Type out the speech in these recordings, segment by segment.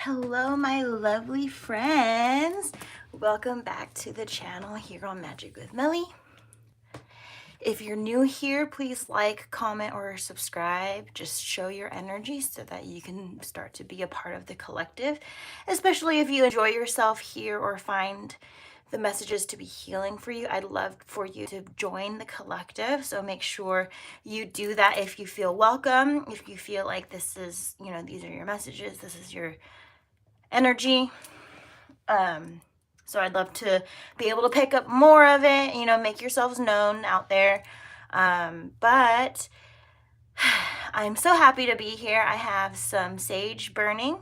Hello, my lovely friends. Welcome back to the channel here on Magic with Melly. If you're new here, please like, comment, or subscribe. Just show your energy so that you can start to be a part of the collective, especially if you enjoy yourself here or find the messages to be healing for you. I'd love for you to join the collective, so make sure you do that if you feel welcome, if you feel like this is, these are your messages, this is your energy. So I'd love to be able to pick up more of it, make yourselves known out there. But I'm so happy to be here. I have some sage burning.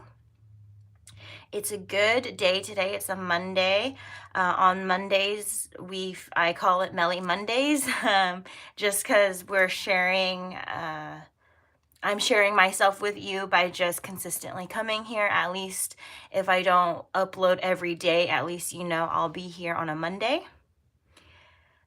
It's a good day today. It's a Monday. On Mondays, I call it Melly Mondays, just because we're sharing. I'm sharing myself with you by just consistently coming here. At least if I don't upload every day, at least I'll be here on a Monday.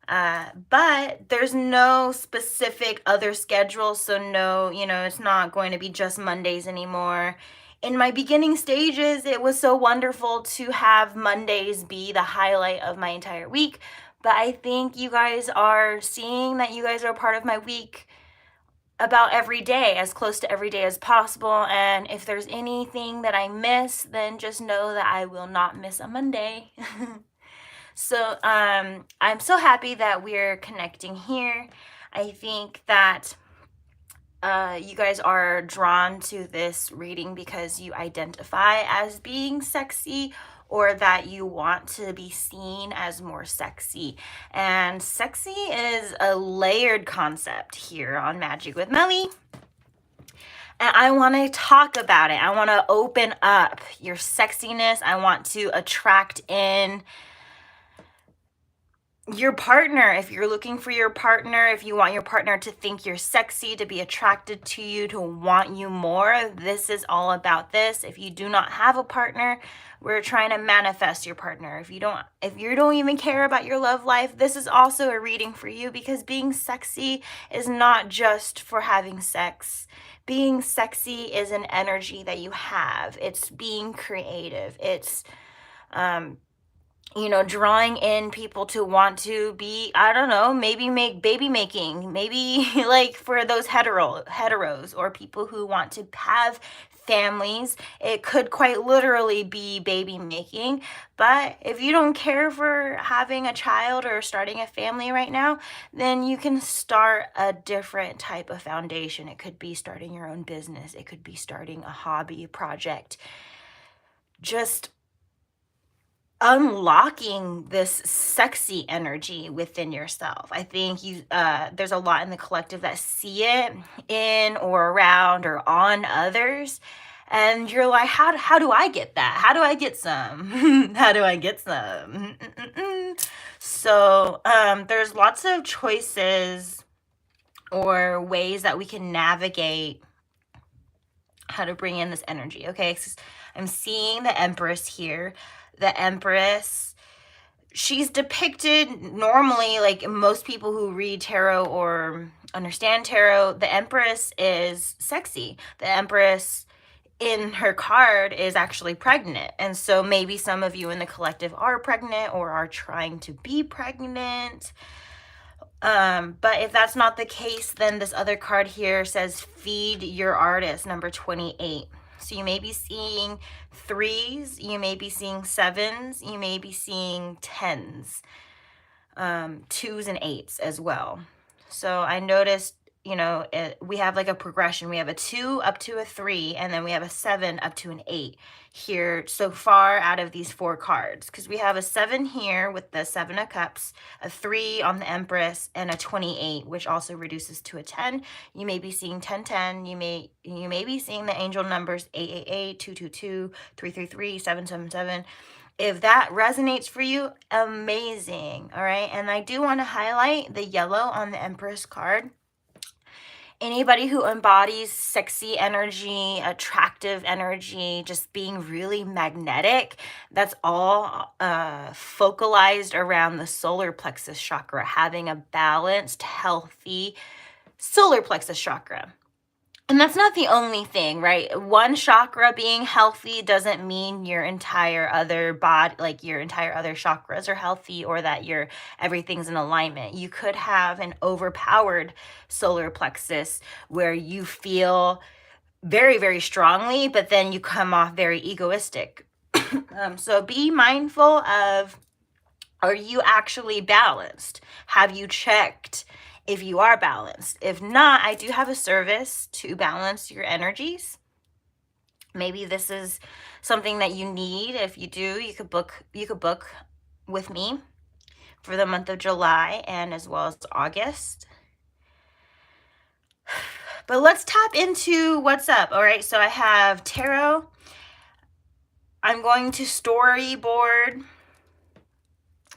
But there's no specific other schedule, so no, it's not going to be just Mondays anymore. In my beginning stages, it was so wonderful to have Mondays be the highlight of my entire week, but I think you guys are seeing that you guys are a part of my week about every day, as close to every day as possible. And if there's anything that I miss, then just know that I will not miss a Monday. So I'm so happy that we're connecting here. I think that you guys are drawn to this reading because you identify as being sexy, or that you want to be seen as more sexy. And sexy is a layered concept here on Magic with Melly. And I want to talk about it. I want to open up your sexiness. I want to attract in your partner. If you're looking for your partner, if you want your partner to think you're sexy, to be attracted to you, to want you more, this is all about this. If you do not have a partner, we're trying to manifest your partner. If you don't even care about your love life, this is also a reading for you, because being sexy is not just for having sex. Being sexy is an energy that you have. It's being creative. It's drawing in people to want to be, I don't know, maybe make baby making, maybe like for those heteros or people who want to have families. It could quite literally be baby making. But if you don't care for having a child or starting a family right now, then you can start a different type of foundation. It could be starting your own business. It could be starting a hobby, a project. Just unlocking this sexy energy within yourself. I think there's a lot in the collective that see it in or around or on others, and you're like, how do I get that? How do I get some? How do I get some? So there's lots of choices or ways that we can navigate how to bring in this energy. Okay, so I'm seeing the Empress here. The Empress, she's depicted normally, like most people who read tarot or understand tarot, the Empress is sexy. The Empress in her card is actually pregnant. And so maybe some of you in the collective are pregnant or are trying to be pregnant. But if that's not the case, then this other card here says feed your artist, number 28. So you may be seeing 3s, you may be seeing 7s, you may be seeing 10s, 2s and 8s as well. So I noticed, we have like a progression. We have a 2 up to a 3, and then we have a 7 up to an 8 here so far out of these 4 cards, because we have a 7 here with the 7 of Cups, a 3 on the Empress, and a 28, which also reduces to a 10. You may be seeing 1010. You may be seeing the angel numbers 888, 222, 333, 777. If that resonates for you, amazing. All right. And I do want to highlight the yellow on the Empress card. Anybody who embodies sexy energy, attractive energy, just being really magnetic, that's all focalized around the solar plexus chakra, having a balanced, healthy solar plexus chakra. And that's not the only thing, right? One chakra being healthy doesn't mean your entire other body, like your entire other chakras are healthy, or that your everything's in alignment. You could have an overpowered solar plexus where you feel very, very strongly, but then you come off very egoistic. So be mindful of, are you actually balanced? Have you checked if you are balanced? If not, I do have a service to balance your energies. Maybe this is something that you need. If you do, you could book with me for the month of July and as well as August. But let's tap into what's up. All right, so I have tarot. I'm going to storyboard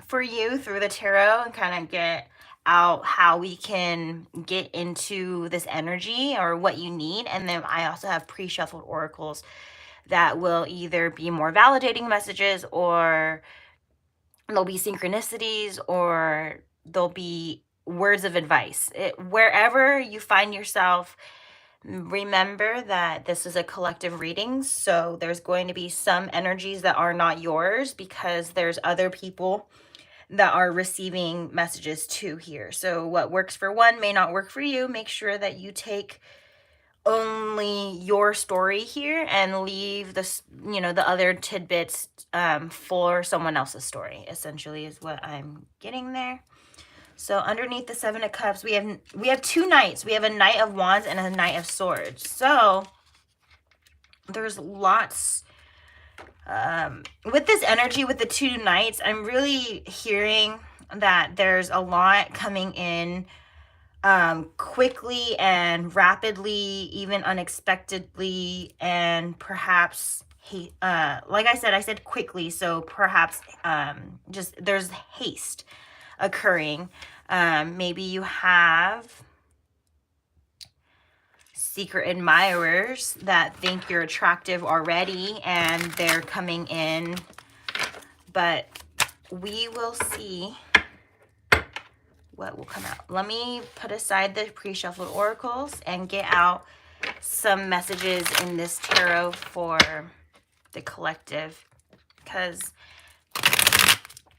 for you through the tarot and kind of get out how we can get into this energy or what you need. And then I also have pre-shuffled oracles that will either be more validating messages, or there'll be synchronicities, or there'll be words of advice. Wherever you find yourself, remember that this is a collective reading, so there's going to be some energies that are not yours because there's other people that are receiving messages too here. So what works for one may not work for you. Make sure that you take only your story here and leave the the other tidbits for someone else's story, essentially, is what I'm getting there. So underneath the Seven of Cups, we have two knights. We have a Knight of Wands and a Knight of Swords. So there's lots with this energy with the two knights. I'm really hearing that there's a lot coming in quickly and rapidly, even unexpectedly, and perhaps like I said quickly, so perhaps just there's haste occurring. Maybe you have secret admirers that think you're attractive already and they're coming in, but we will see what will come out. Let me put aside the pre-shuffled oracles and get out some messages in this tarot for the collective, because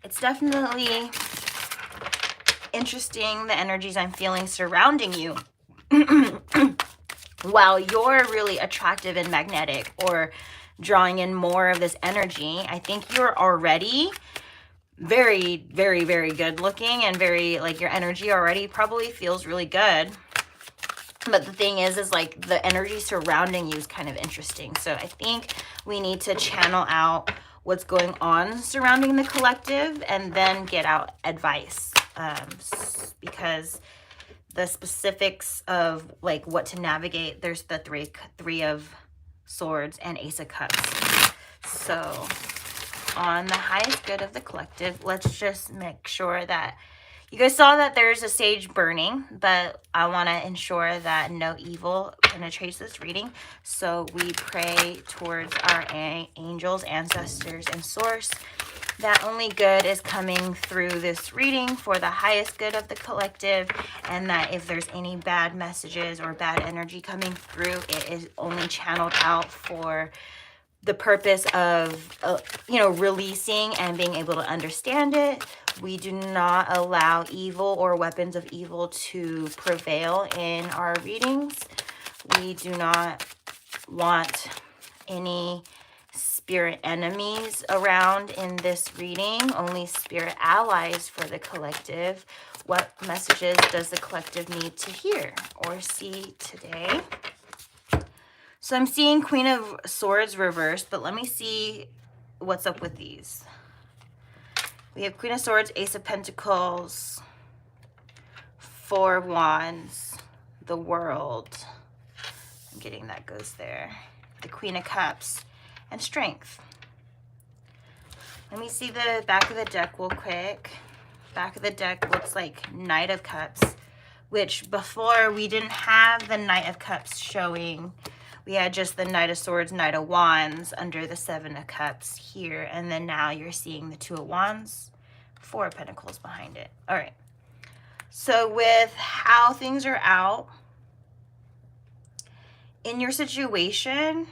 it's definitely interesting, the energies I'm feeling surrounding you. While you're really attractive and magnetic, or drawing in more of this energy, I think you're already very, very, very good looking, and very, like, your energy already probably feels really good. But the thing is like the energy surrounding you is kind of interesting. So I think we need to channel out what's going on surrounding the collective and then get out advice, because the specifics of like what to navigate, there's the three of swords and Ace of Cups. So on the highest good of the collective, let's just make sure that you guys saw that there's a sage burning, but I want to ensure that no evil penetrates this reading. So we pray towards our angels, ancestors, and source that only good is coming through this reading for the highest good of the collective, and that if there's any bad messages or bad energy coming through, it is only channeled out for the purpose of releasing and being able to understand it. We do not allow evil or weapons of evil to prevail in our readings. We do not want any spirit enemies around in this reading, only spirit allies for the collective. What messages does the collective need to hear or see today? So I'm seeing Queen of Swords reversed, but let me see what's up with these. We have Queen of Swords, Ace of Pentacles, Four of Wands, the World. I'm getting that goes there. The Queen of Cups, and Strength. Let me see the back of the deck real quick. Back of the deck looks like Knight of Cups, which before we didn't have the Knight of Cups showing. We had just the Knight of Swords, Knight of Wands under the Seven of Cups here. And then now you're seeing the Two of Wands, Four of Pentacles behind it. All right. So with how things are out, in your situation,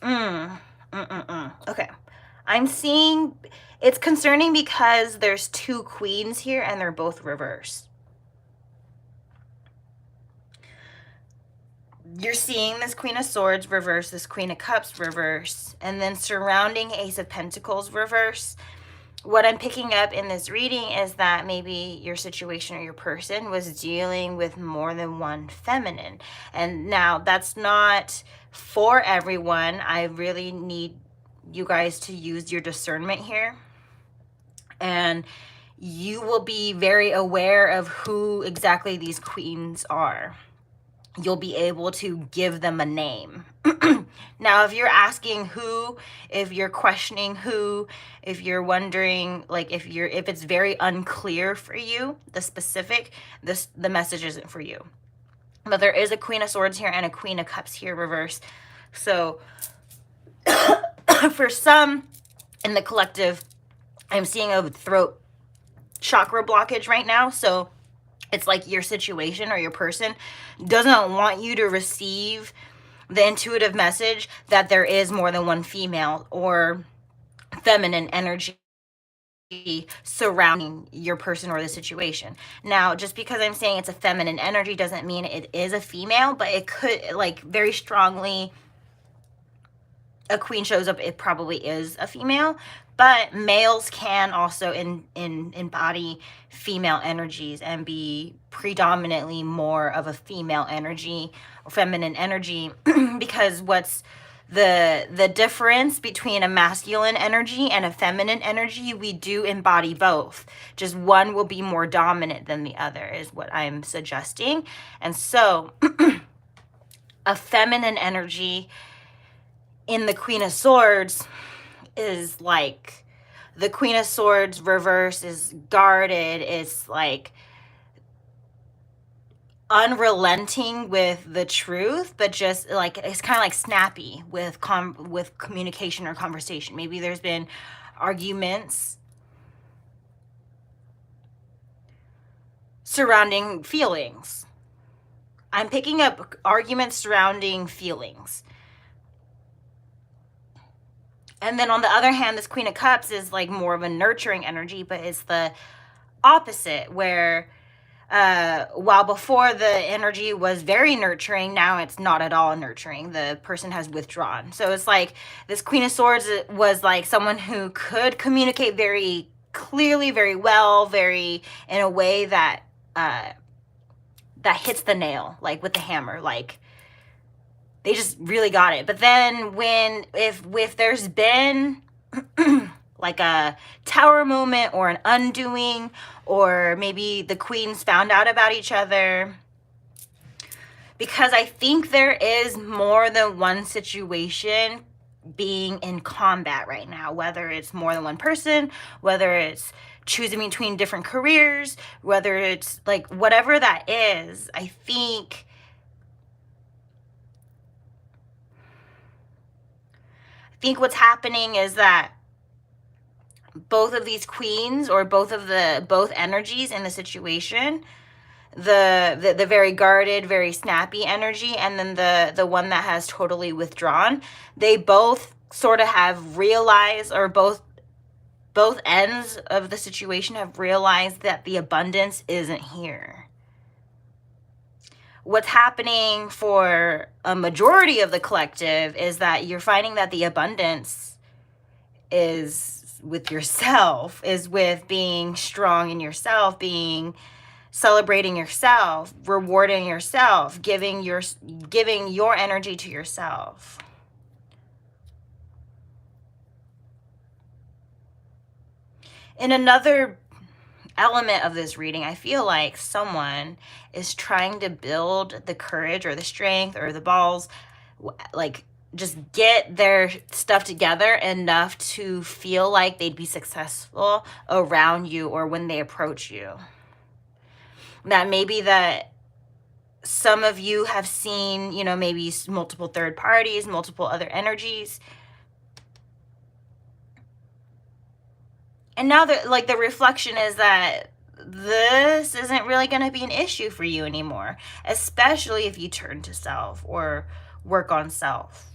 okay, I'm seeing it's concerning because there's two queens here and they're both reversed. You're seeing this Queen of Swords reverse, this Queen of Cups reverse, and then surrounding Ace of Pentacles reverse. What I'm picking up in this reading is that maybe your situation or your person was dealing with more than one feminine. And now that's not for everyone. I really need you guys to use your discernment here. And you will be very aware of who exactly these queens are. You'll be able to give them a name. Now, if you're asking who, if you're questioning who, if you're wondering, like if it's very unclear for you, the specific, the message isn't for you. But there is a Queen of Swords here and a Queen of Cups here reversed. So for some in the collective, I'm seeing a throat chakra blockage right now. So it's like your situation or your person doesn't want you to receive the intuitive message that there is more than one female or feminine energy surrounding your person or the situation. Now, just because I'm saying it's a feminine energy doesn't mean it is a female, but it could, like, very strongly, a queen shows up, it probably is a female. But males can also embody female energies and be predominantly more of a female energy or feminine energy because what's the difference between a masculine energy and a feminine energy, we do embody both. Just one will be more dominant than the other is what I'm suggesting. And so a feminine energy in the Queen of Swords is like, the Queen of Swords reverse is guarded, it's like unrelenting with the truth, but just like it's kind of like snappy with communication or conversation. Maybe there's been arguments surrounding feelings. I'm picking up arguments surrounding feelings. And then on the other hand, this Queen of Cups is like more of a nurturing energy, but it's the opposite where while before the energy was very nurturing, now it's not at all nurturing. The person has withdrawn. So it's like this Queen of Swords was like someone who could communicate very clearly, very well, very in a way that that hits the nail, like with the hammer, like they just really got it. But then if there's been like a tower moment or an undoing, or maybe the queens found out about each other, because I think there is more than one situation being in combat right now, whether it's more than one person, whether it's choosing between different careers, whether it's like whatever that is. I think what's happening is that both of these queens, or both energies in the situation, the very guarded, very snappy energy, and then the one that has totally withdrawn, they both sort of have realized, or both ends of the situation have realized that the abundance isn't here. What's happening for a majority of the collective is that you're finding that the abundance is with yourself, is with being strong in yourself, celebrating yourself, rewarding yourself, giving your energy to yourself. In another element of this reading, I feel like someone is trying to build the courage or the strength or the balls, like just get their stuff together enough to feel like they'd be successful around you or when they approach you. That maybe that some of you have seen, you know, maybe multiple third parties, multiple other energies. And now that, like, the reflection is that this isn't really going to be an issue for you anymore, especially if you turn to self or work on self.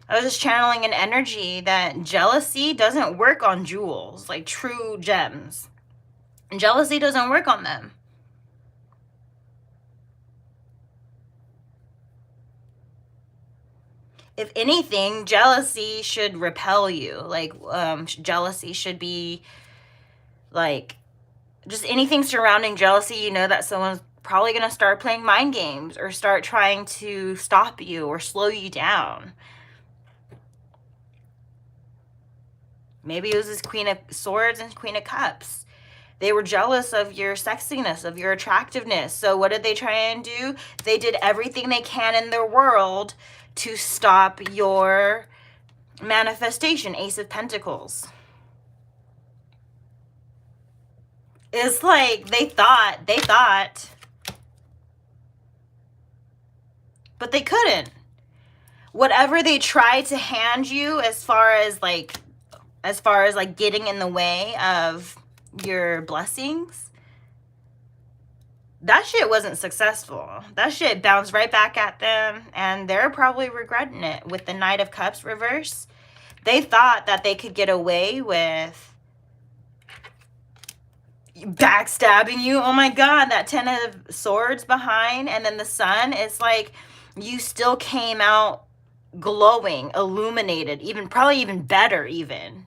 I was just channeling an energy that jealousy doesn't work on jewels, like true gems. Jealousy doesn't work on them. If anything, jealousy should repel you. Like, jealousy should be like, just anything surrounding jealousy, you know that someone's probably going to start playing mind games or start trying to stop you or slow you down. Maybe it was this Queen of Swords and Queen of Cups. They were jealous of your sexiness, of your attractiveness. So what did they try and do? They did everything they can in their world to stop your manifestation. Ace of Pentacles. It's like they thought, but they couldn't. Whatever they tried to hand you as far as like getting in the way of your blessings, that shit wasn't successful. That shit bounced right back at them, and they're probably regretting it. With the Knight of Cups reverse, they thought that they could get away with backstabbing you. Oh my God, that 10 of Swords behind, and then the Sun. It's like you still came out glowing, illuminated, probably even better even.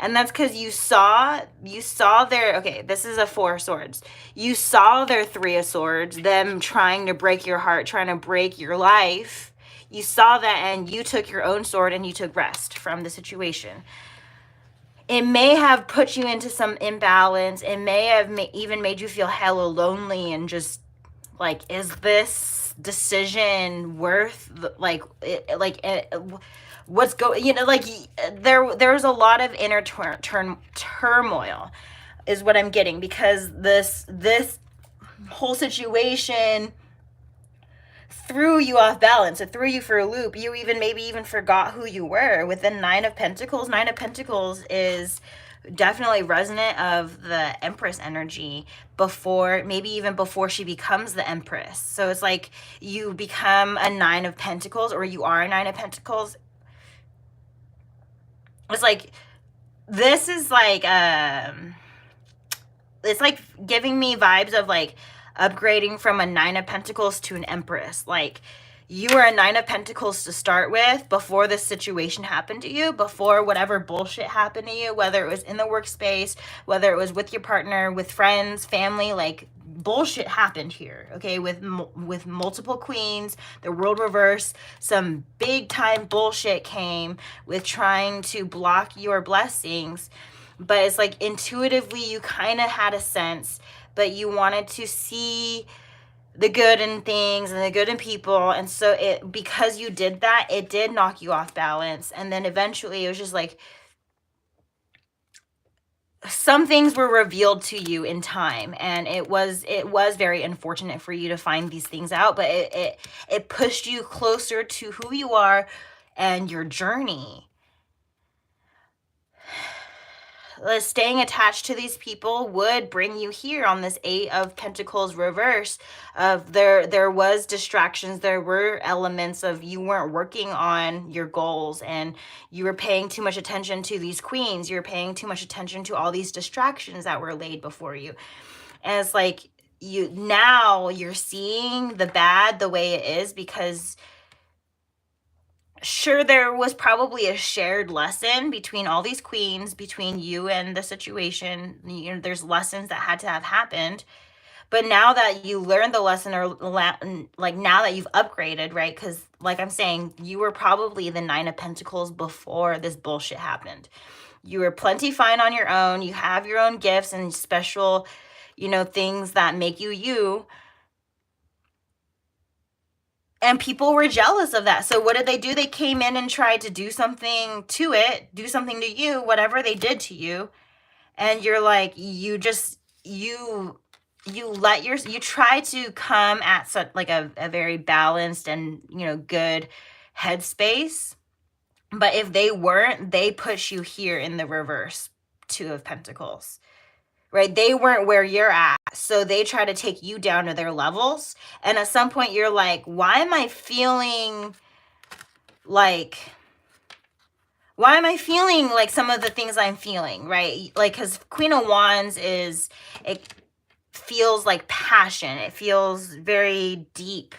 And that's because you saw their, okay, this is a 4 of Swords. You saw their 3 of Swords, them trying to break your heart, trying to break your life. You saw that, and you took your own sword and you took rest from the situation. It may have put you into some imbalance. It may have even made you feel hella lonely and just like, is this decision worth what's going, like there's a lot of inner turmoil is what I'm getting, because this whole situation threw you off balance. It threw you for a loop. You maybe even forgot who you were. With the 9 of Pentacles, 9 of Pentacles is definitely resonant of the Empress energy, maybe even before she becomes the Empress. So it's like you become a 9 of Pentacles, or you are a 9 of Pentacles. It's like, this is like, it's like giving me vibes of like upgrading from a 9 of Pentacles to an Empress. Like, you were a 9 of Pentacles to start with before this situation happened to you, before whatever bullshit happened to you, whether it was in the workspace, whether it was with your partner, with friends, family, like bullshit happened here, okay? With multiple queens, the world reverse, some big time bullshit came with trying to block your blessings. But it's like intuitively you kind of had a sense, but you wanted to see the good in things and the good in people. And so because you did that, it did knock you off balance. And then eventually it was just like, some things were revealed to you in time, and it was very unfortunate for you to find these things out, but it pushed you closer to who you are and your journey. Staying attached to these people would bring you here on this 8 of Pentacles reverse. There was distractions. There were elements of you weren't working on your goals, and you were paying too much attention to these queens. You're paying too much attention to all these distractions that were laid before you. And it's like now you're seeing the bad the way it is, because sure, there was probably a shared lesson between all these queens, between you and the situation. There's lessons that had to have happened. But now that you learned the lesson, or like now that you've upgraded, right? Because like I'm saying, you were probably the 9 of Pentacles before this bullshit happened. You were plenty fine on your own. You have your own gifts and special, things that make you you. And people were jealous of that. So what did they do? They came in and tried to do something to it, do something to you, whatever they did to you. And you're like, you try to come at such like a very balanced and, good headspace. But if they weren't, they push you here in the reverse 2 of Pentacles. right? They weren't where you're at. So they try to take you down to their levels. And at some point you're like, why am I feeling like some of the things I'm feeling, right? Like, because Queen of Wands it feels like passion. It feels very deep.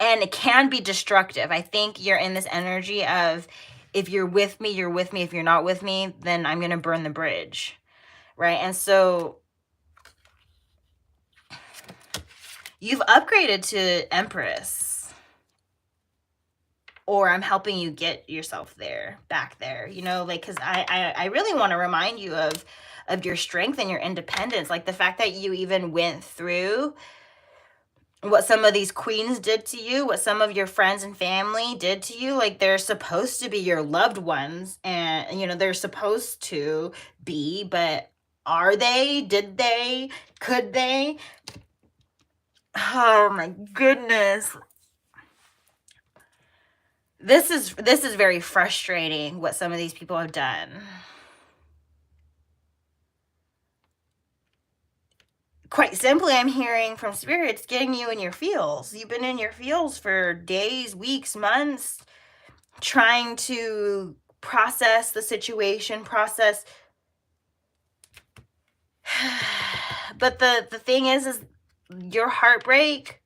And it can be destructive. I think you're in this energy of, if you're with me, you're with me. If you're not with me, then I'm going to burn the bridge, right? And so you've upgraded to Empress, or I'm helping you get yourself back there, you know, like, because I really want to remind you of your strength and your independence, like the fact that you even went through what some of these queens did to you, what some of your friends and family did to you. Like, they're supposed to be your loved ones, and you know, they're supposed to be, but are they? Did they? Could they? Oh my goodness. This is very frustrating what some of these people have done. Quite simply, I'm hearing from spirits getting you in your feels. You've been in your feels for days, weeks, months, trying to process the situation, but the thing is your heartbreak,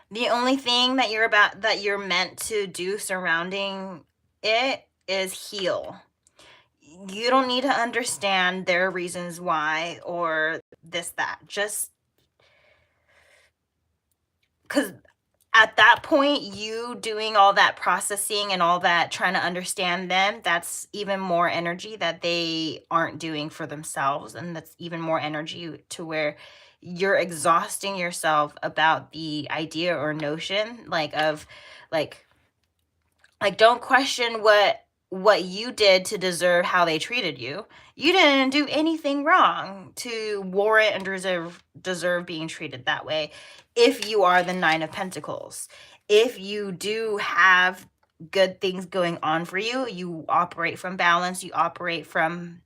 the only thing that you're meant to do surrounding it is heal. You don't need to understand their reasons why or this, that. Just because at that point, you doing all that processing and all that trying to understand them, that's even more energy that they aren't doing for themselves. And that's even more energy to where you're exhausting yourself about the idea or notion, like, of like don't question what you did to deserve how they treated you. You didn't do anything wrong to warrant and deserve being treated that way. If you are the Nine of Pentacles, if you do have good things going on for you, you operate from balance, you operate from,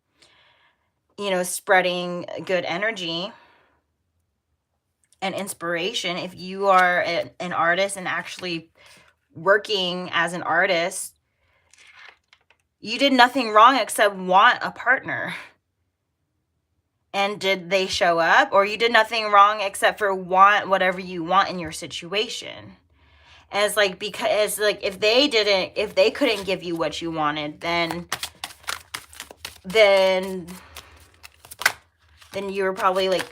you know, spreading good energy and inspiration. If you are an artist and actually working as an artist, you did nothing wrong except want a partner. And did they show up? Or you did nothing wrong except for want whatever you want in your situation. As like, because like, if they couldn't give you what you wanted, then you were probably like,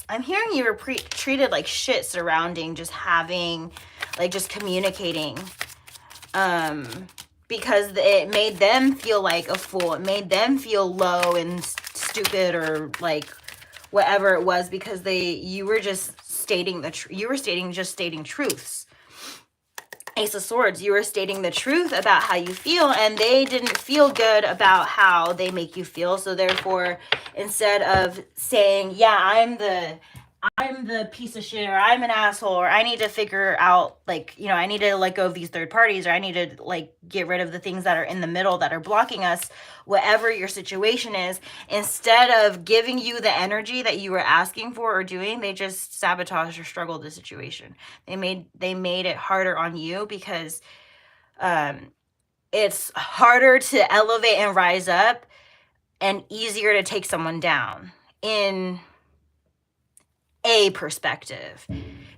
I'm hearing you were treated like shit surrounding just having, like, just communicating. Because it made them feel like a fool. It made them feel low and stupid, or like whatever it was, because you were just stating stating truths. Ace of Swords, you were stating the truth about how you feel, and they didn't feel good about how they make you feel. So therefore, instead of saying, yeah, I'm the piece of shit, or I'm an asshole, or I need to figure out, like, you know, I need to let go of these third parties, or I need to, like, get rid of the things that are in the middle that are blocking us, whatever your situation is, instead of giving you the energy that you were asking for or doing, they just sabotaged or struggled the situation. They made it harder on you, because it's harder to elevate and rise up and easier to take someone down in a perspective,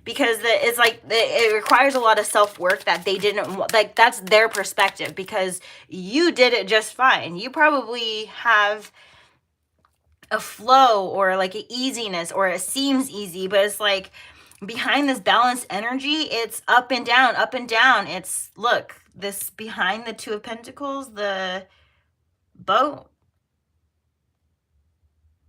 because it's like it requires a lot of self-work that they didn't want. Like, that's their perspective, because you did it just fine. You probably have a flow or like an easiness, or it seems easy, but it's like behind this balanced energy, it's up and down, up and down. It's, look, this behind the Two of Pentacles, the boat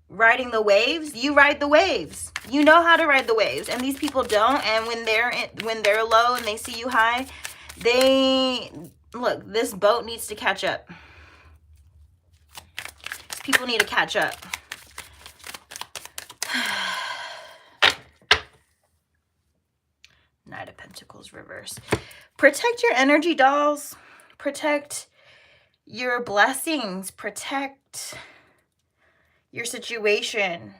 riding the waves. You ride the waves. You know how to ride the waves, and these people don't. And when they're low and they see you high, look, this boat needs to catch up. These people need to catch up. Knight of Pentacles reverse. Protect your energy, dolls. Protect your blessings. Protect your situation.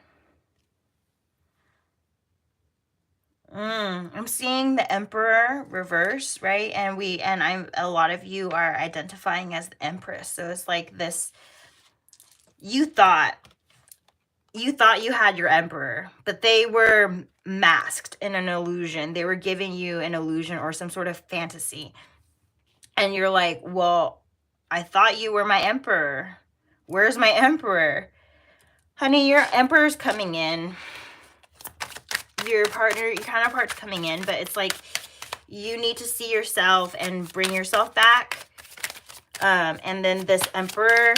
I'm seeing the Emperor reverse, right? And a lot of you are identifying as the Empress. So it's like this, you thought you had your Emperor, but they were masked in an illusion. They were giving you an illusion or some sort of fantasy. And you're like, well, I thought you were my Emperor. Where's my Emperor? Honey, your Emperor's coming in. Your counterpart's coming in, but it's like you need to see yourself and bring yourself back. And then this Emperor,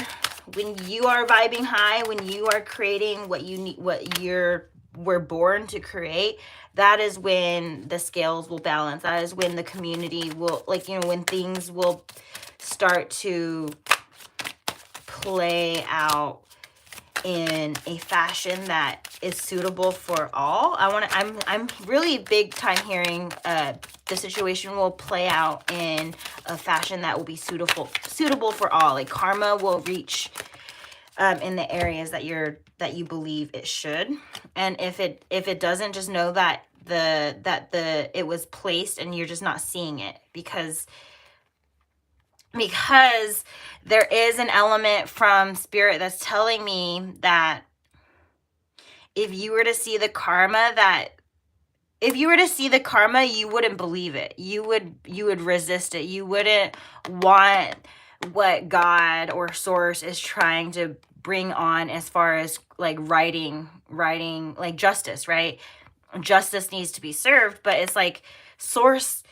when you are vibing high, when you are creating what you need, we're born to create, that is when the scales will balance. That is when the community will, like, when things will start to play out in a fashion that is suitable for all. I'm really big time hearing the situation will play out in a fashion that will be suitable for all. Like karma will reach in the areas that you believe it should. And if it doesn't, just know that it was placed and you're just not seeing it because there is an element from spirit that's telling me that if you were to see the karma, you wouldn't believe it. You would resist it. You wouldn't want what God or source is trying to bring on as far as like writing like justice, right? Justice needs to be served, but it's like source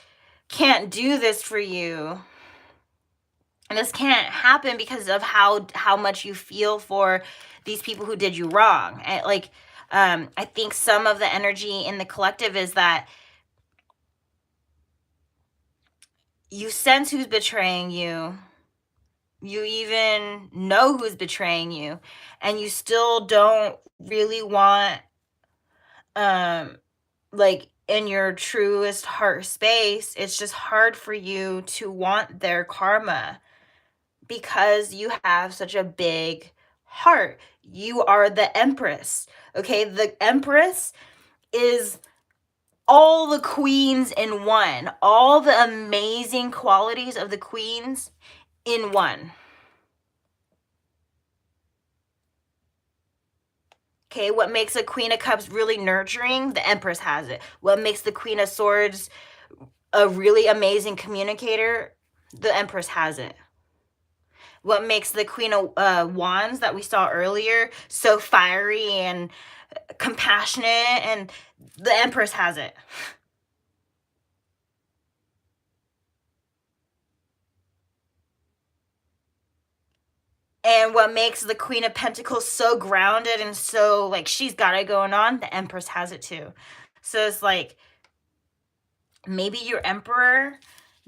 can't do this for you. And this can't happen because of how much you feel for these people who did you wrong. And I think some of the energy in the collective is that you sense who's betraying you. You even know who's betraying you. And you still don't really want, in your truest heart space, it's just hard for you to want their karma. Because you have such a big heart. You are the Empress. Okay, the Empress is all the queens in one. All the amazing qualities of the queens in one. Okay, what makes a Queen of Cups really nurturing? The Empress has it. What makes the Queen of Swords a really amazing communicator? The Empress has it. What makes the Queen of Wands that we saw earlier so fiery and compassionate? And the Empress has it. And what makes the Queen of Pentacles so grounded and so like she's got it going on? The Empress has it too. So it's like maybe your Emperor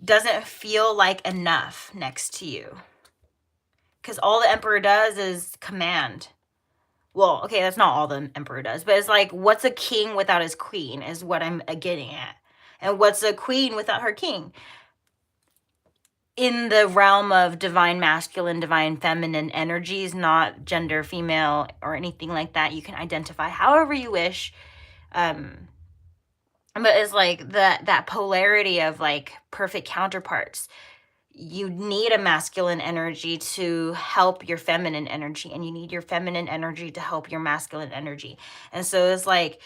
doesn't feel like enough next to you. Because all the Emperor does is command. Well, okay, that's not all the Emperor does. But it's like, what's a king without his queen is what I'm getting at. And what's a queen without her king? In the realm of divine masculine, divine feminine energies, not gender female or anything like that. You can identify however you wish. But it's like that polarity of like perfect counterparts. You need a masculine energy to help your feminine energy, and you need your feminine energy to help your masculine energy. And so it's like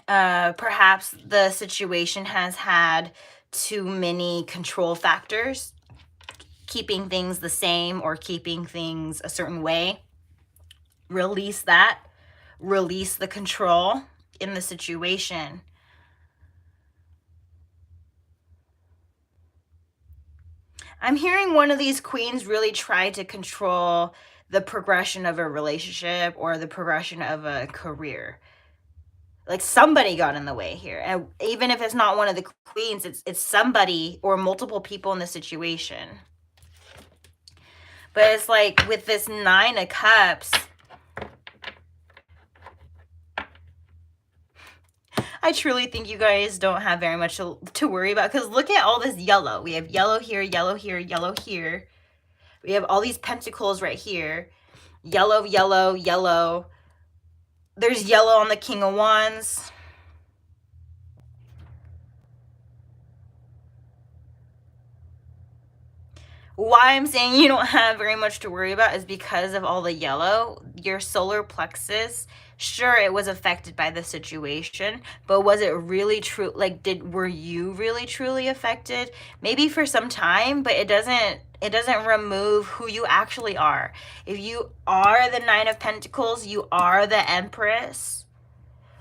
perhaps the situation has had too many control factors, keeping things the same or keeping things a certain way. Release that. Release the control in the situation. I'm hearing one of these queens really try to control the progression of a relationship or the progression of a career. Like somebody got in the way here. And even if it's not one of the queens, it's somebody or multiple people in the situation. But it's like with this 9 of Cups, I truly think you guys don't have very much to worry about, because look at all this yellow. We have yellow here, yellow here, yellow here. We have all these pentacles right here. Yellow, yellow, yellow. There's yellow on the King of Wands. Why I'm saying you don't have very much to worry about is because of all the yellow. Your solar plexus, sure, it was affected by the situation, but was it really true? Like, were you really truly affected? Maybe for some time, but it doesn't remove who you actually are. If you are the Nine of Pentacles, you are the Empress,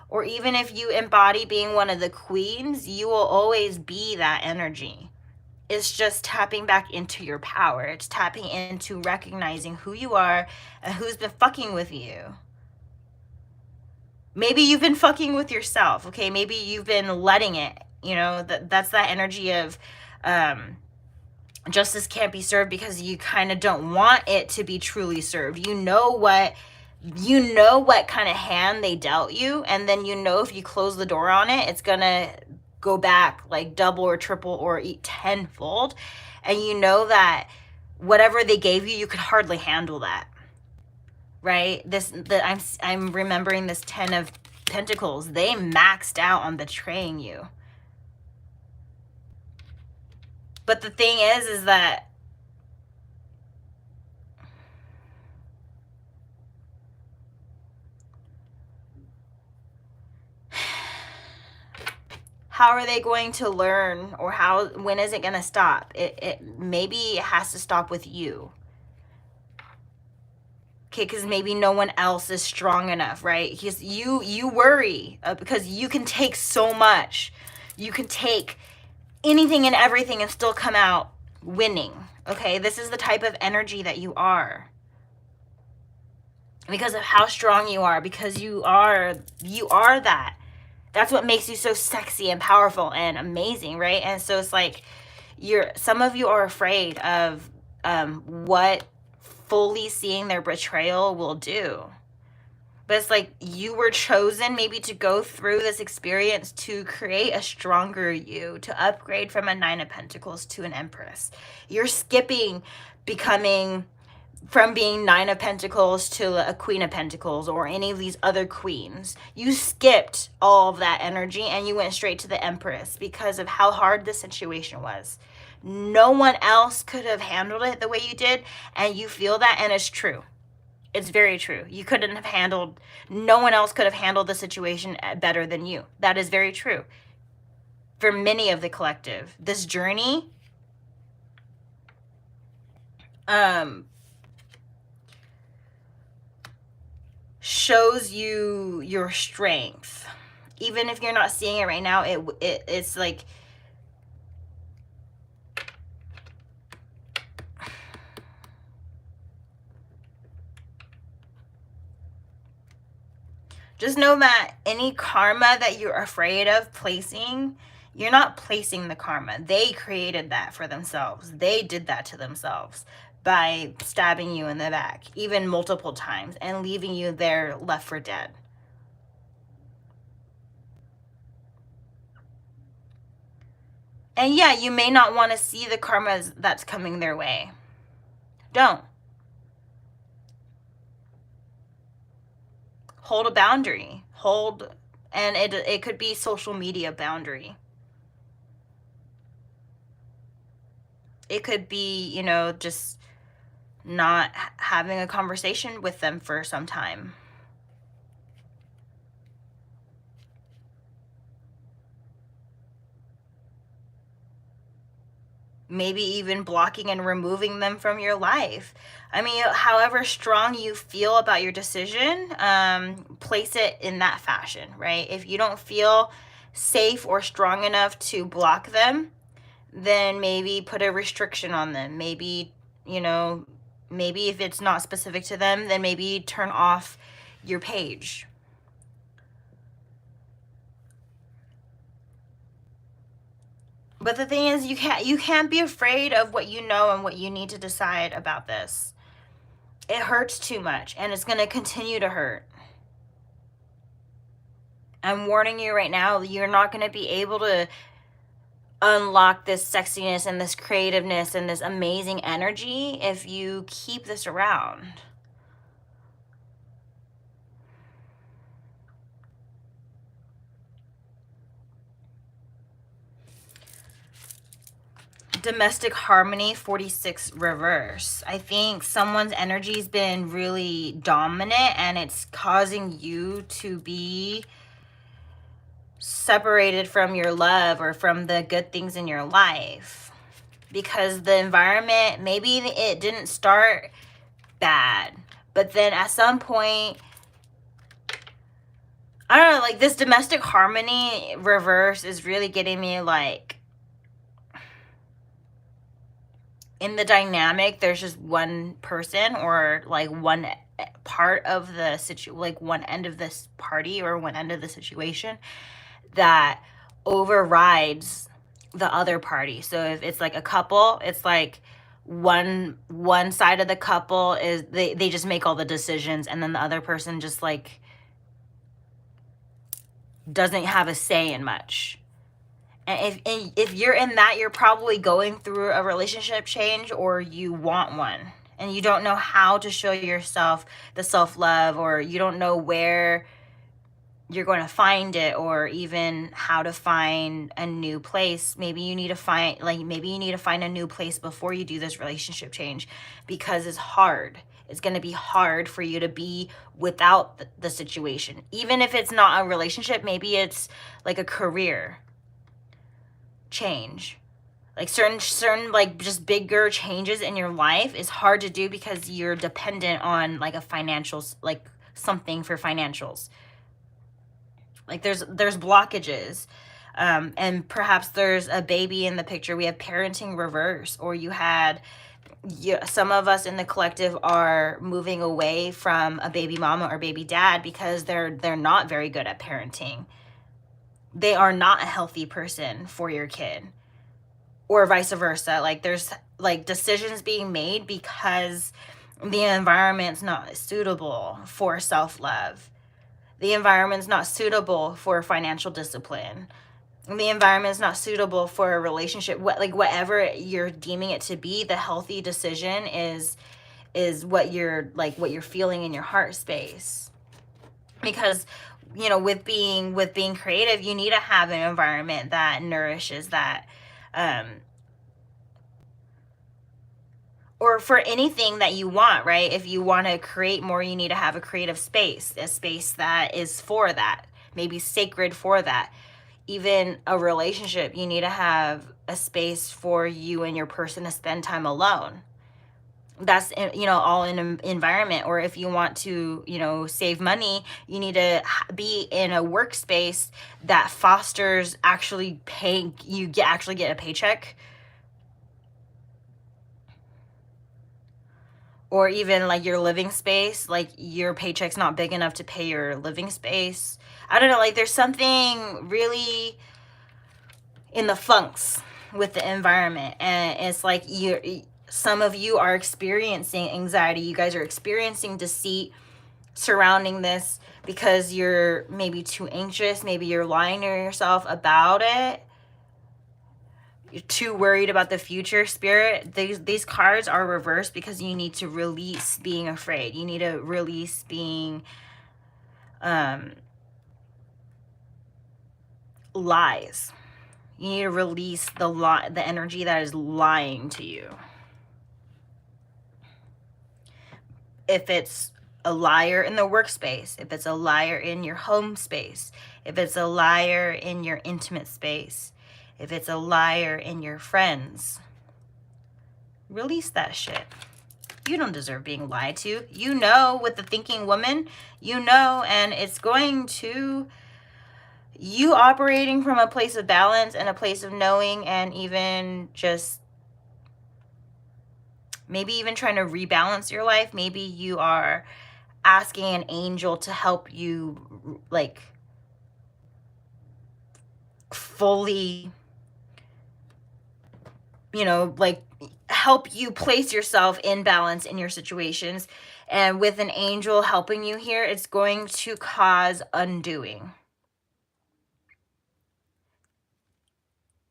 or even if you embody being one of the queens, you will always be that energy. It's just tapping back into your power. It's tapping into recognizing who you are and who's been fucking with you. Maybe you've been fucking with yourself, okay? Maybe you've been letting it, you know, that's that energy of justice can't be served because you kind of don't want it to be truly served. You know what kind of hand they dealt you, and then you know if you close the door on it, it's gonna go back like double or triple or tenfold, and you know that whatever they gave you, you could hardly handle that, right? I'm remembering this 10 of Pentacles. They maxed out on betraying you. But the thing is that how are they going to learn, or when is it going to stop? Maybe it has to stop with you. Okay, because maybe no one else is strong enough, right? Because you worry because you can take so much. You can take anything and everything and still come out winning. Okay, this is the type of energy that you are. Because of how strong you are, because you are that. That's what makes you so sexy and powerful and amazing, right? And so it's like some of you are afraid of what fully seeing their betrayal will do. But it's like you were chosen maybe to go through this experience to create a stronger you, to upgrade from a Nine of Pentacles to an Empress. You're skipping from being Nine of Pentacles to a Queen of Pentacles or any of these other queens. You skipped all of that energy and you went straight to the Empress because of how hard the situation was. No one else could have handled it the way you did, and you feel that, and it's true. It's very true. No one else could have handled the situation better than you. That is very true. For many of the collective, this journey, shows you your strength. Even if you're not seeing it right now, it's like just know that any karma that you're afraid of placing, you're not placing the karma. They created that for themselves. They did that to themselves by stabbing you in the back, even multiple times, and leaving you there left for dead. And yeah, you may not want to see the karma that's coming their way. Don't. Hold a boundary. And it could be social media boundary. It could be, just not having a conversation with them for some time. Maybe even blocking and removing them from your life. I mean, however strong you feel about your decision, place it in that fashion, right? If you don't feel safe or strong enough to block them, then maybe put a restriction on them. Maybe if it's not specific to them, then maybe turn off your page. But the thing is, you can't be afraid of what you know and what you need to decide about this. It hurts too much, and it's going to continue to hurt. I'm warning you right now, you're not going to be able to unlock this sexiness and this creativeness and this amazing energy if you keep this around. Domestic harmony 46 reverse. I think someone's energy's been really dominant and it's causing you to be separated from your love or from the good things in your life, because the environment, maybe it didn't start bad, but then at some point, I don't know, like this domestic harmony reverse is really getting me like, in the dynamic, there's just one person or like one part of the like one end of this party or one end of the situation that overrides the other party. So if it's like a couple, it's like one side of the couple is they just make all the decisions, and then the other person just like doesn't have a say in much. And if you're in that, you're probably going through a relationship change or you want one and you don't know how to show yourself the self-love, or you don't know where you're going to find it, or even how to find a new place. Maybe you need to find a new place before you do this relationship change, because it's hard. It's going to be hard for you to be without the situation. Even if it's not a relationship, maybe it's like a career change. Like certain like just bigger changes in your life is hard to do because you're dependent on like a financials, like something for financials. Like there's blockages, and perhaps there's a baby in the picture. We have parenting reverse, or some of us in the collective are moving away from a baby mama or baby dad because they're not very good at parenting. They are not a healthy person for your kid, or vice versa. Like there's like decisions being made because the environment's not suitable for self-love. The environment's not suitable for financial discipline. The environment's not suitable for a relationship. Whatever you're deeming it to be, the healthy decision is what you're feeling in your heart space. Because with being creative, you need to have an environment that nourishes that. Or for anything that you want, right? If you want to create more, you need to have a creative space, a space that is for that, maybe sacred for that. Even a relationship, you need to have a space for you and your person to spend time alone. That's all in an environment. Or if you want to save money, you need to be in a workspace that fosters actually paying you get a paycheck. Or even like your living space, like your paycheck's not big enough to pay your living space. I don't know, like there's something really in the funks with the environment, and it's like some of you are experiencing anxiety. You guys are experiencing deceit surrounding this because you're maybe too anxious. Maybe you're lying to yourself about it. You're too worried about the future. Spirit, these cards are reversed because you need to release being afraid. You need to release being lies. You need to release the energy that is lying to you. If it's a liar in the workspace, if it's a liar in your home space, if it's a liar in your intimate space, if it's a liar in your friends, release that shit. You don't deserve being lied to. With the thinking woman, and it's going to you operating from a place of balance and a place of knowing, and even just maybe even trying to rebalance your life. Maybe you are asking an angel to help you like fully help you place yourself in balance in your situations. And with an angel helping you here, it's going to cause undoing.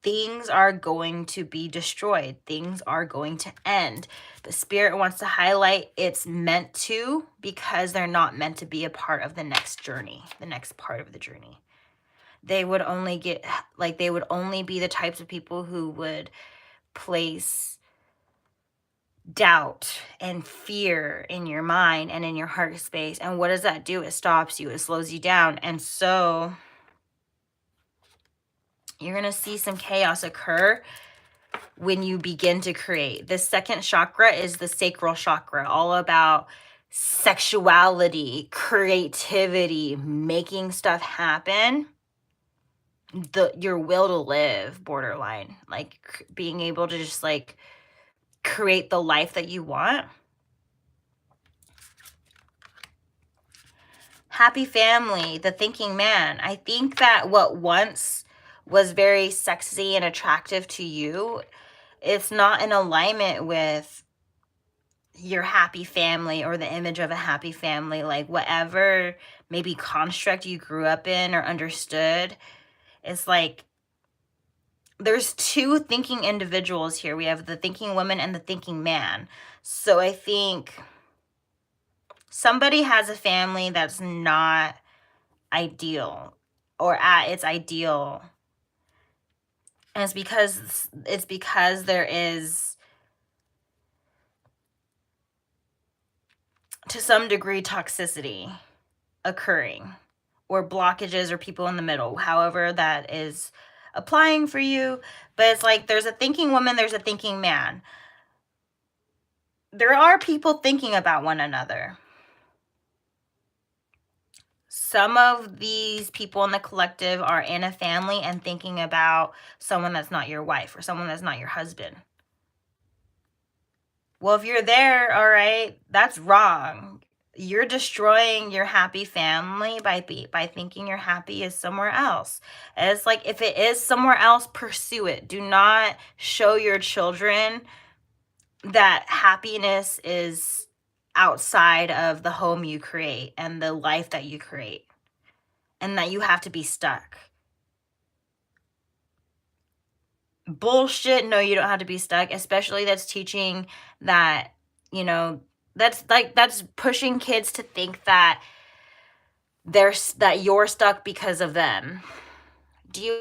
things are going to be destroyed. Things are going to end. The spirit wants to highlight it's meant to, because they're not meant to be a part of the next journey, the next part of the journey. They would only get, like, they would only be the types of people who would place doubt and fear in your mind and in your heart space. And what does that do? It stops you, it slows you down. And so you're going to see some chaos occur when you begin to create. The second chakra is the sacral chakra, all about sexuality, creativity, making stuff happen. Your will to live, borderline, like being able to just like create the life that you want. Happy family, the thinking man. I think that what once was very sexy and attractive to you, it's not in alignment with your happy family or the image of a happy family. Like whatever maybe construct you grew up in or understood, it's like there's two thinking individuals here. We have the thinking woman and the thinking man. So I think somebody has a family that's not ideal or at its ideal. And it's because there is, to some degree, toxicity occurring, or blockages, or people in the middle, however that is applying for you. But it's like there's a thinking woman, there's a thinking man. There are people thinking about one another. Some of these people in the collective are in a family and thinking about someone that's not your wife or someone that's not your husband. Well, if you're there, all right, that's wrong. You're destroying your happy family by thinking you're happy is somewhere else. And it's like, if it is somewhere else, pursue it. Do not show your children that happiness is outside of the home you create and the life that you create, and that you have to be stuck. Bullshit. No, you don't have to be stuck, especially that's teaching that, you know, that's pushing kids to think that you're stuck because of them. Do you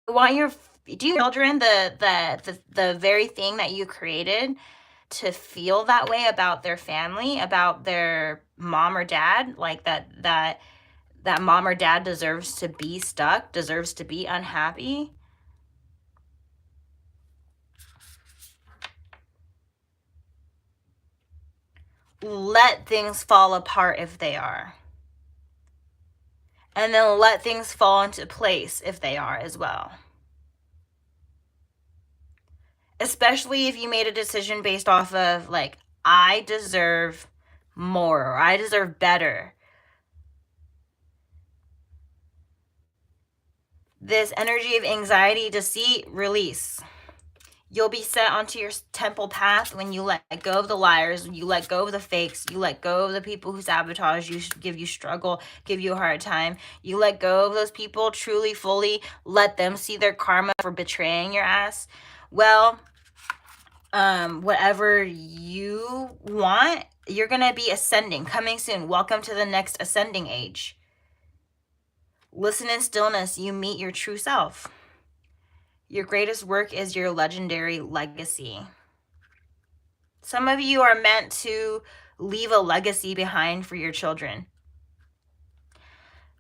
want your children, the very thing that you created, to feel that way about their family, about their mom or dad, like that mom or dad deserves to be stuck, deserves to be unhappy? Let things fall apart if they are. And then let things fall into place if they are as well. Especially if you made a decision based off of, like, I deserve more, or I deserve better. This energy of anxiety, deceit, release. You'll be set onto your temple path when you let go of the liars, you let go of the fakes, you let go of the people who sabotage you, give you struggle, give you a hard time. You let go of those people truly, fully, let them see their karma for betraying your ass. Well, whatever you want, you're gonna be ascending, coming soon. Welcome to the next ascending age. Listen in stillness, you meet your true self. Your greatest work is your legendary legacy. Some of you are meant to leave a legacy behind for your children.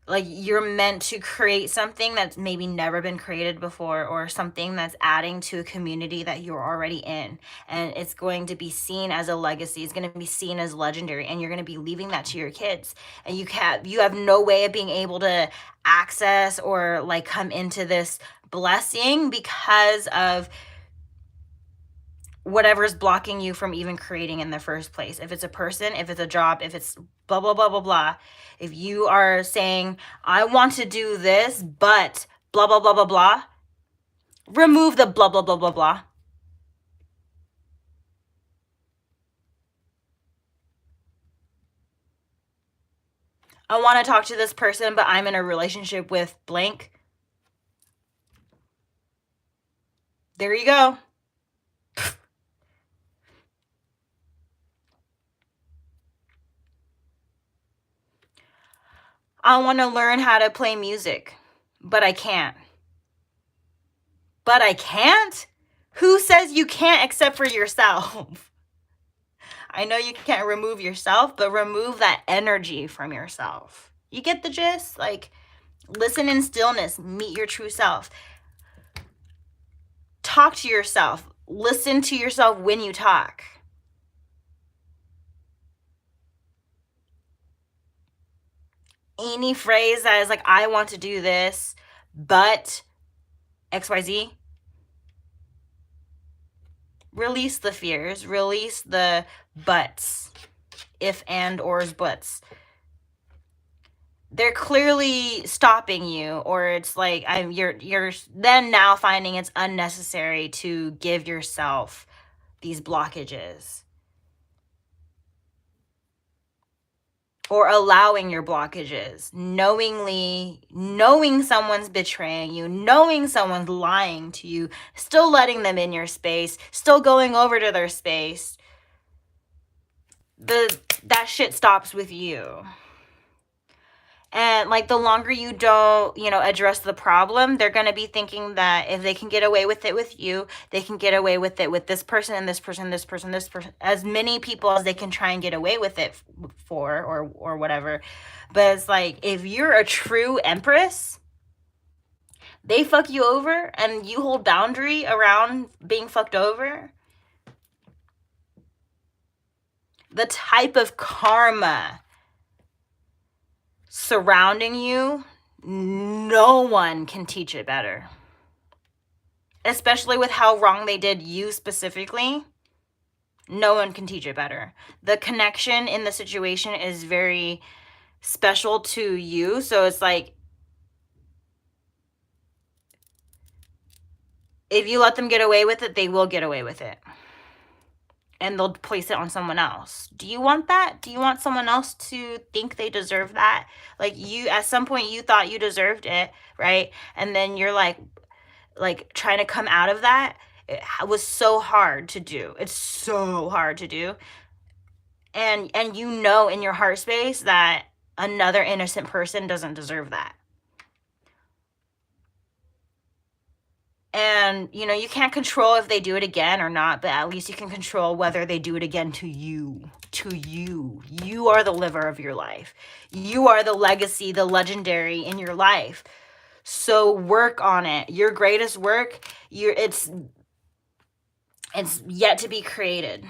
Like, you're meant to create something that's maybe never been created before, or something that's adding to a community that you're already in. And it's going to be seen as a legacy. It's going to be seen as legendary, and you're going to be leaving that to your kids. And you have no way of being able to access or like come into this blessing because of whatever's blocking you from even creating in the first place. If it's a person, if it's a job, if it's blah, blah, blah, blah, blah. If you are saying, I want to do this, but blah, blah, blah, blah, blah, remove the blah, blah, blah, blah, blah. I want to talk to this person, but I'm in a relationship with blank. There you go. I want to learn how to play music, but I can't. But I can't? Who says you can't except for yourself? I know you can't remove yourself, but remove that energy from yourself. You get the gist? Like, listen in stillness, meet your true self. Talk to yourself. Listen to yourself when you talk. Any phrase that is like, I want to do this, but XYZ, release the fears, release the buts, if and ors buts. They're clearly stopping you, or it's like you're then now finding it's unnecessary to give yourself these blockages, or allowing your blockages, knowing someone's betraying you, knowing someone's lying to you, still letting them in your space, still going over to their space. That shit stops with you. And like, the longer you don't, address the problem, they're going to be thinking that if they can get away with it with you, they can get away with it with this person and this person, this person, this person, as many people as they can try and get away with it for, or whatever. But it's like, if you're a true empress, they fuck you over and you hold boundary around being fucked over. The type of karma surrounding you, no one can teach it better. Especially with how wrong they did you specifically, no one can teach it better. The connection in the situation is very special to you, so it's like, if you let them get away with it, they will get away with it. And they'll place it on someone else. Do you want that? Do you want someone else to think they deserve that? Like, you, at some point, you thought you deserved it, right? And then you're like trying to come out of that. It was so hard to do. It's so hard to do. And in your heart space that another innocent person doesn't deserve that. And, you can't control if they do it again or not, but at least you can control whether they do it again to you. To you. You are the liver of your life. You are the legacy, the legendary in your life. So work on it. Your greatest work, it's yet to be created.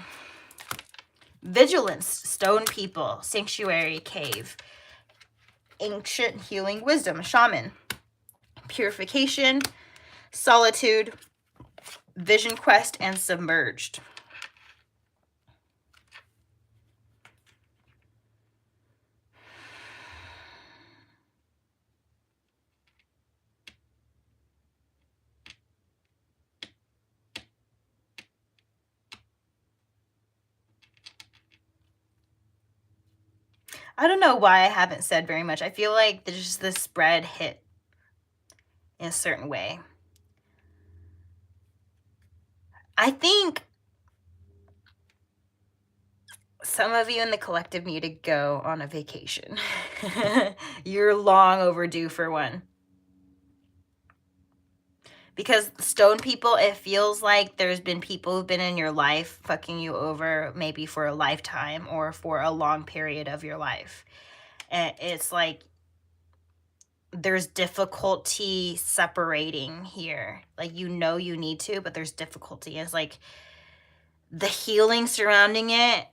Vigilance, stone people, sanctuary, cave, ancient healing wisdom, shaman, purification, solitude, vision quest, and submerged. I don't know why I haven't said very much. I feel like there's this spread hit in a certain way. I think some of you in the collective need to go on a vacation. You're long overdue for one. Because stone people, it feels like there's been people who've been in your life fucking you over, maybe for a lifetime or for a long period of your life. And it's like there's difficulty separating here. Like, you need to, but there's difficulty. It's like the healing surrounding it,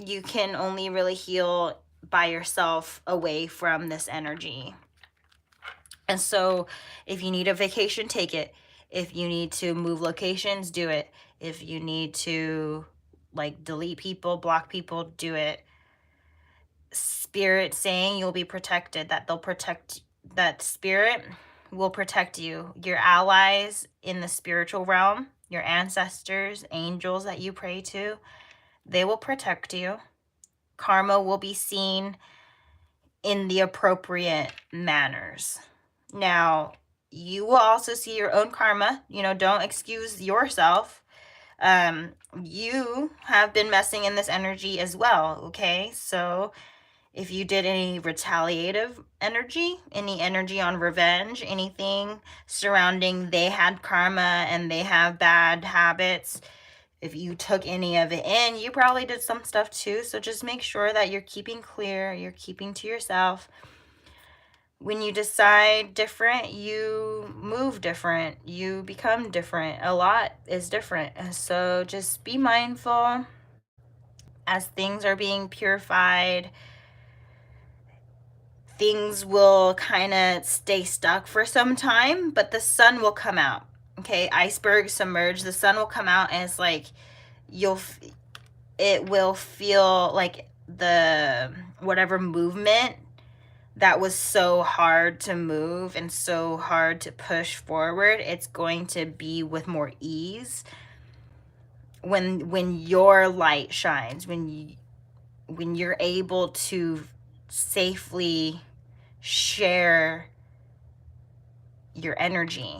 you can only really heal by yourself away from this energy. And so if you need a vacation, take it. If you need to move locations, do it. If you need to delete people, block people, do it. Spirit saying you'll be protected, that spirit will protect you. Your allies in the spiritual realm, your ancestors, angels that you pray to, they will protect you. Karma will be seen in the appropriate manners. Now, you will also see your own karma. You know, don't excuse yourself. You have been messing in this energy as well, okay? So if you did any retaliative energy, any energy on revenge, anything surrounding they had karma and they have bad habits, if you took any of it in, you probably did some stuff too. So just make sure that you're keeping clear, you're keeping to yourself. When you decide different, you move different, you become different. A lot is different. And so just be mindful as things are being purified. Things will kind of stay stuck for some time, but the sun will come out. Okay, icebergs submerge, the sun will come out, and it's like it will feel like the whatever movement that was so hard to move and so hard to push forward, it's going to be with more ease when your light shines, when you're able to safely share your energy.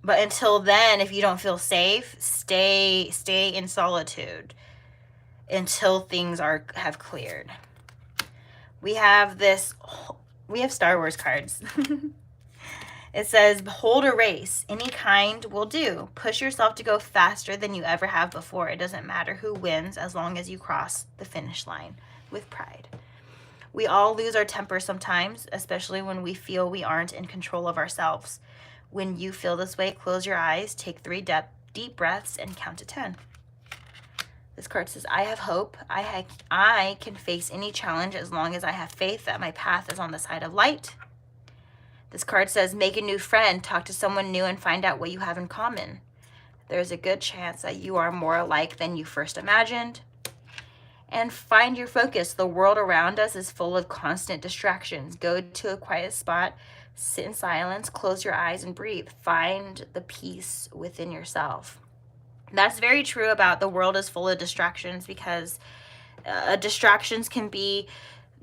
But until then, if you don't feel safe, stay in solitude until things have cleared. We have Star Wars cards. It says, hold a race. Any kind will do. Push yourself to go faster than you ever have before. It doesn't matter who wins as long as you cross the finish line with pride. We all lose our temper sometimes, especially when we feel we aren't in control of ourselves. When you feel this way, close your eyes, take 3 deep breaths, and count to 10. This card says, I have hope. I can face any challenge as long as I have faith that my path is on the side of light. This card says, make a new friend, talk to someone new, and find out what you have in common. There's a good chance that you are more alike than you first imagined. And find your focus. The world around us is full of constant distractions. Go to a quiet spot, sit in silence, close your eyes, and breathe. Find the peace within yourself. That's very true about the world is full of distractions, because distractions can be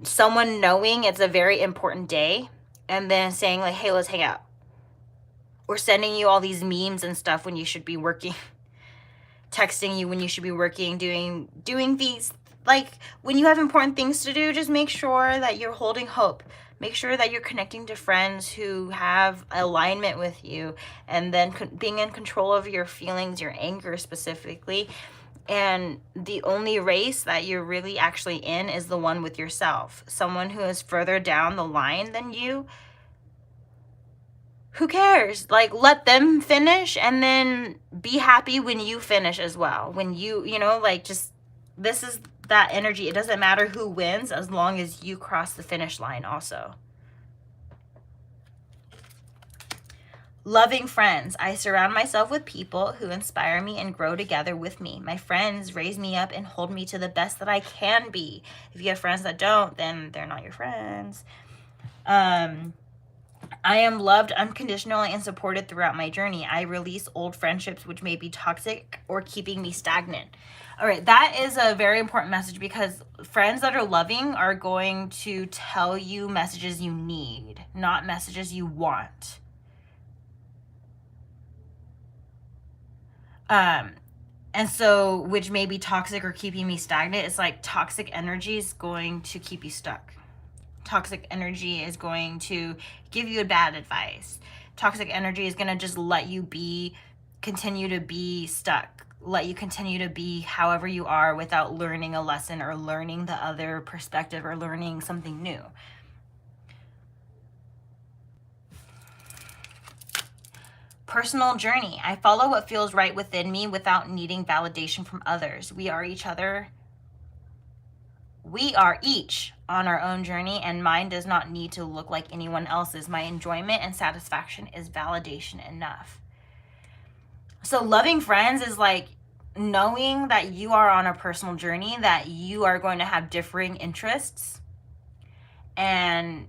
someone knowing it's a very important day and then saying like, hey, let's hang out. Or sending you all these memes and stuff when you should be working. Texting you when you should be working, doing these, like when you have important things to do, just make sure that you're holding hope. Make sure that you're connecting to friends who have alignment with you, and then being in control of your feelings, your anger specifically. And the only race that you're really actually in is the one with yourself. Someone who is further down the line than you, who cares? Like, let them finish, and then be happy when you finish as well. When you know, like, just, this is that energy. It doesn't matter who wins as long as you cross the finish line also. Loving friends. I surround myself with people who inspire me and grow together with me. My friends raise me up and hold me to the best that I can be. If you have friends that don't, then they're not your friends. I am loved unconditionally and supported throughout my journey. I release old friendships which may be toxic or keeping me stagnant. All right, that is a very important message, because friends that are loving are going to tell you messages you need, not messages you want. And so, which may be toxic or keeping me stagnant. It's like toxic energy is going to keep you stuck. Toxic energy is going to give you bad advice. Toxic energy is going to just let you continue to be stuck. Let you continue to be however you are without learning a lesson or learning the other perspective or learning something new. Personal journey. I follow what feels right within me without needing validation from others. We are each on our own journey, and mine does not need to look like anyone else's. My enjoyment and satisfaction is validation enough. So loving friends is like knowing that you are on a personal journey, that you are going to have differing interests, and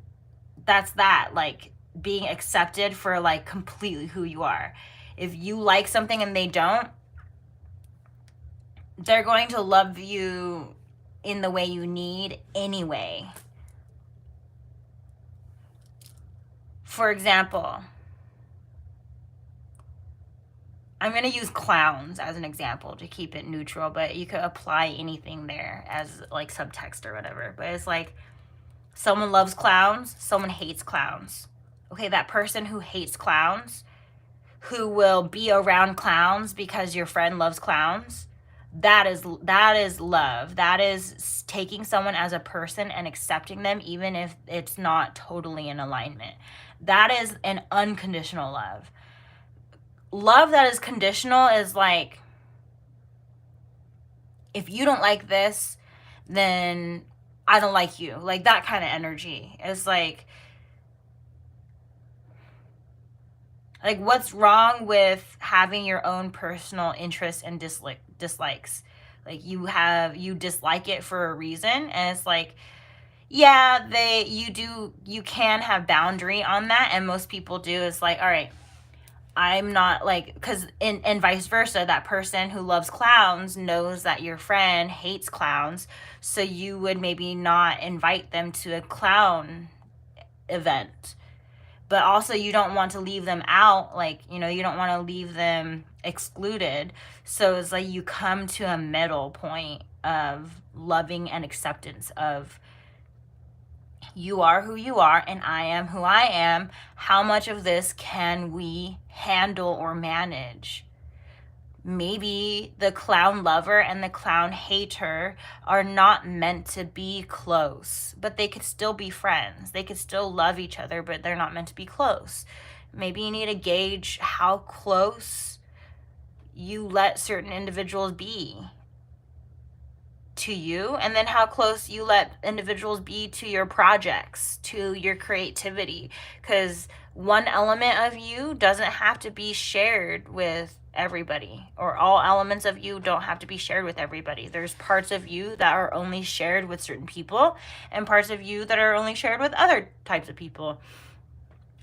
that's that, like being accepted for like completely who you are. If you like something and they don't, they're going to love you in the way you need anyway. For example, I'm going to use clowns as an example to keep it neutral, but you could apply anything there as like subtext or whatever. But it's like someone loves clowns, someone hates clowns. Okay, that person who hates clowns, who will be around clowns because your friend loves clowns, that is love. That is taking someone as a person and accepting them even if it's not totally in alignment. That is an unconditional love. Love that is conditional is like, if you don't like this, then I don't like you. Like that kind of energy. It's like what's wrong with having your own personal interests and dislikes? Like you dislike it for a reason, and it's like, yeah, you can have boundary on that, and most people do. It's like, all right, I'm not like, because and vice versa, that person who loves clowns knows that your friend hates clowns, so you would maybe not invite them to a clown event. But also you don't want to leave them out, like, you don't want to leave them excluded. So it's like you come to a middle point of loving and acceptance of, you are who you are and I am who I am. How much of this can we handle or manage? Maybe the clown lover and the clown hater are not meant to be close, but they could still be friends. They could still love each other, but they're not meant to be close. Maybe you need to gauge how close you let certain individuals be to you, and then how close you let individuals be to your projects, to your creativity, because one element of you doesn't have to be shared with everybody, or all elements of you don't have to be shared with everybody. There's parts of you that are only shared with certain people, and parts of you that are only shared with other types of people.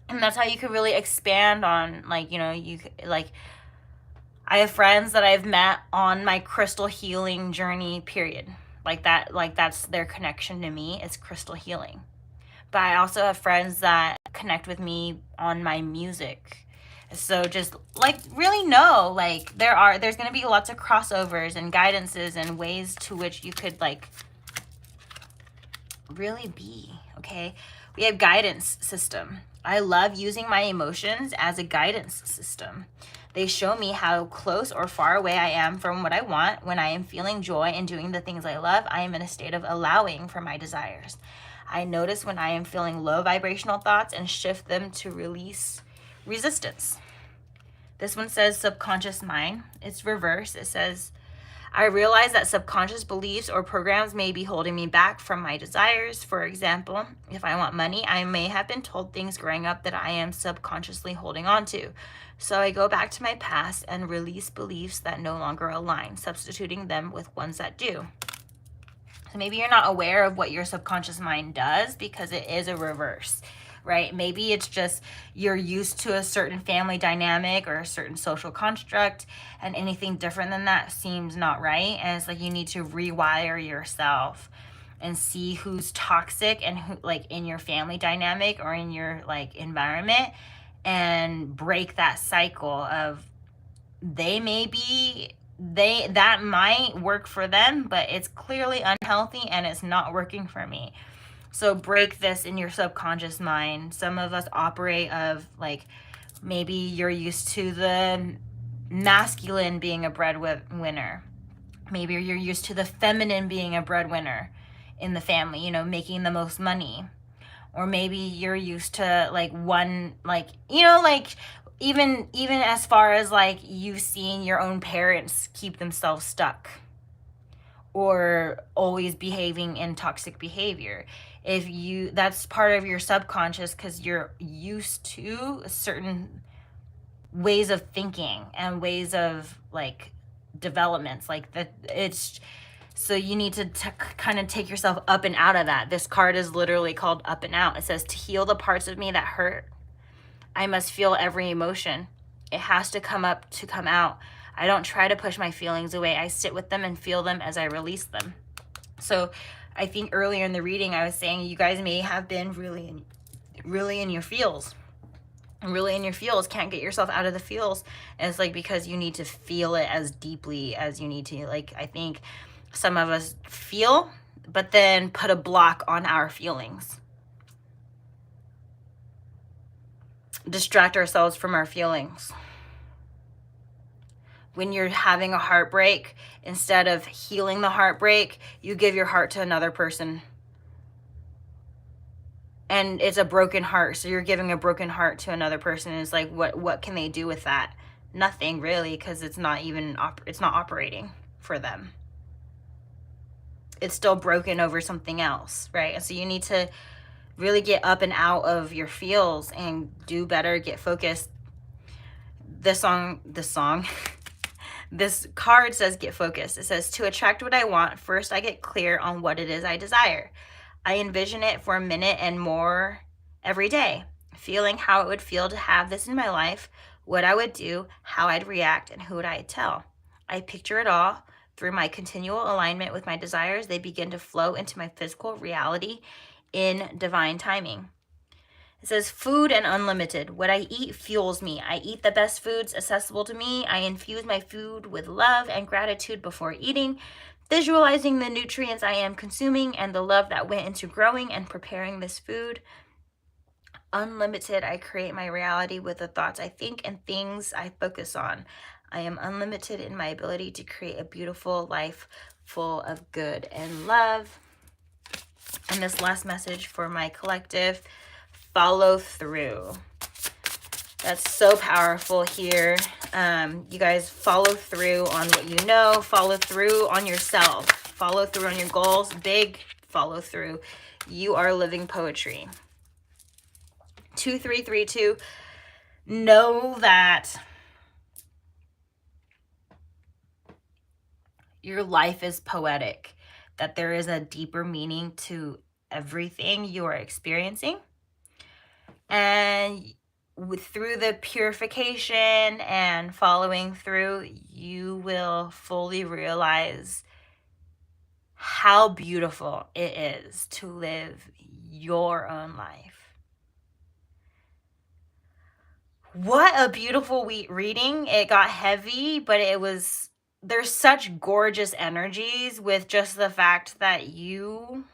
And that's how you can really expand on, like, I have friends that I've met on my crystal healing journey, period. Like that's their connection to me. It's crystal healing. But I also have friends that connect with me on my music. So just like really know, like there's going to be lots of crossovers and guidances and ways to which you could like really be, okay? We have guidance system. I love using my emotions as a guidance system. They show me how close or far away I am from what I want. When I am feeling joy and doing the things I love, I am in a state of allowing for my desires. I notice when I am feeling low vibrational thoughts and shift them to release resistance. This one says subconscious mind. It's reverse. It says, I realize that subconscious beliefs or programs may be holding me back from my desires. For example, if I want money, I may have been told things growing up that I am subconsciously holding on to. So I go back to my past and release beliefs that no longer align, substituting them with ones that do. So maybe you're not aware of what your subconscious mind does because it is a reverse, right? Maybe it's just you're used to a certain family dynamic or a certain social construct, and anything different than that seems not right. And it's like you need to rewire yourself and see who's toxic and who, like, in your family dynamic or in your like environment, and break that cycle of that might work for them, but it's clearly unhealthy and it's not working for me. So break this in your subconscious mind. Some of us operate of like, maybe you're used to the masculine being a breadwinner. Maybe you're used to the feminine being a breadwinner in the family, making the most money. Or maybe you're used to like one, like, even as far as like you've seen your own parents keep themselves stuck or always behaving in toxic behavior. That's part of your subconscious because you're used to certain ways of thinking and ways of like developments like that. So you need to kind of take yourself up and out of that. This card is literally called Up and Out. It says, to heal the parts of me that hurt, I must feel every emotion. It has to come up to come out. I don't try to push my feelings away. I sit with them and feel them as I release them. So I think earlier in the reading, I was saying you guys may have been really in your feels. really in your feels, can't get yourself out of the feels. And it's like because you need to feel it as deeply as you need to. Like, I think some of us feel, but then put a block on our feelings. Distract ourselves from our feelings. When you're having a heartbreak, instead of healing the heartbreak, you give your heart to another person. And it's a broken heart, so you're giving a broken heart to another person. It's like, what can they do with that? Nothing really, because it's not even it's not operating for them. It's still broken over something else, right? And so you need to really get up and out of your feels and do better, get focused. This card says get focused. It says, to attract what I want, first I get clear on what it is I desire. I envision it for a minute and more every day, feeling how it would feel to have this in my life, what I would do, how I'd react, and who would I tell. I picture it all. Through my continual alignment with my desires, they begin to flow into my physical reality in divine timing. It says food and unlimited. What I eat fuels me. I eat the best foods accessible to me. I infuse my food with love and gratitude before eating, visualizing the nutrients I am consuming and the love that went into growing and preparing this food. Unlimited, I create my reality with the thoughts I think and things I focus on. I am unlimited in my ability to create a beautiful life full of good and love. And this last message for my collective, follow through. That's so powerful here. You guys follow through on what you know, follow through on yourself, follow through on your goals, big follow through. You are living poetry. 2332, know that your life is poetic, that there is a deeper meaning to everything you are experiencing. And through the purification and following through, you will fully realize how beautiful it is to live your own life. What a beautiful reading. It got heavy, but there's such gorgeous energies with just the fact that you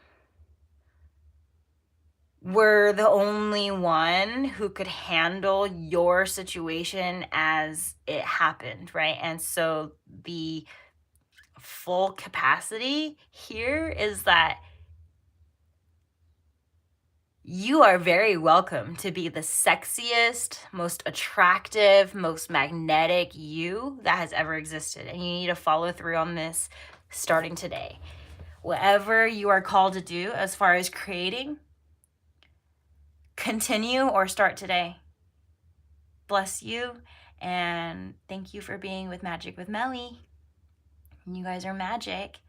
were the only one who could handle your situation as it happened, right? And so the full capacity here is that you are very welcome to be the sexiest, most attractive, most magnetic you that has ever existed. And you need to follow through on this starting today. Whatever you are called to do as far as creating, continue or start today. Bless you, and thank you for being with Magic with Melly. You guys are magic,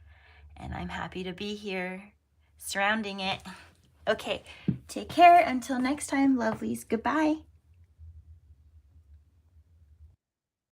and I'm happy to be here surrounding it. Okay, take care. Until next time, lovelies. Goodbye.